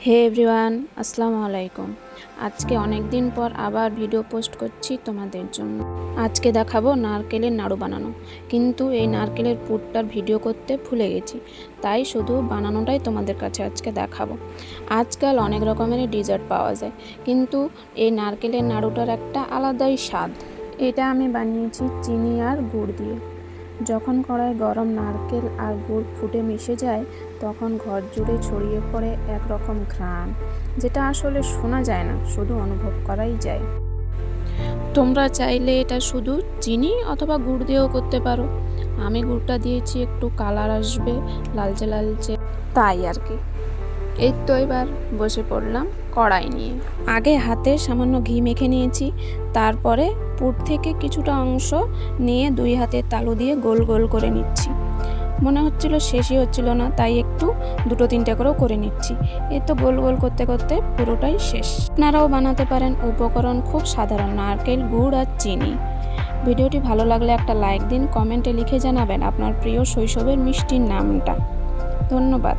হে everyone, আসসালামু আলাইকুম। আজকে অনেক দিন পর আবার ভিডিও পোস্ট করছি তোমাদের জন্য। আজকে দেখাবো নারকেলের নাড়ু বানানো, কিন্তু এই নারকেলের পুরটার ভিডিও করতে ভুলে গেছি, তাই শুধু বানানোটাই তোমাদের কাছে আজকে দেখাবো। আজকাল অনেক রকমের ডেজার্ট পাওয়া যায়, কিন্তু এই নারকেলের নাড়ুটার একটা আলাদাই স্বাদ। এটা আমি বানিয়েছি চিনি আর গুড় দিয়ে। যখন কড়ায় গরম নারকেল আর গুড় ফুটে মিশে যায়, তখন ঘর জুড়ে ছড়িয়ে পড়ে একরকম ঘ্রাণ, যেটা আসলে শোনা যায় না, শুধু অনুভব করাই যায়। তোমরা চাইলে এটা শুধু চিনি অথবা গুড় দিয়েও করতে পারো। আমি গুড়টা দিয়েছি, একটু কালার আসবে লালচে লালচে, তাই আর কি। এই তো এবার বসে পড়লাম কড়াই নিয়ে। আগে হাতে সামান্য ঘি মেখে নিয়েছি, তারপরে পুর থেকে কিছুটা অংশ নিয়ে দুই হাতের তালু দিয়ে গোল গোল করে নিচ্ছি। মনে হচ্ছিল শেষই হচ্ছিল না, তাই একটু দুটো তিনটে করেও করে নিচ্ছি। এই তো গোল গোল করতে করতে পুরোটাই শেষ। আপনারাও বানাতে পারেন। উপকরণ খুব সাধারণ, নারকেল, গুড় আর চিনি। ভিডিওটি ভালো লাগলে একটা লাইক দিন, কমেন্টে লিখে জানাবেন আপনার প্রিয় শৈশবের মিষ্টির নামটা। ধন্যবাদ।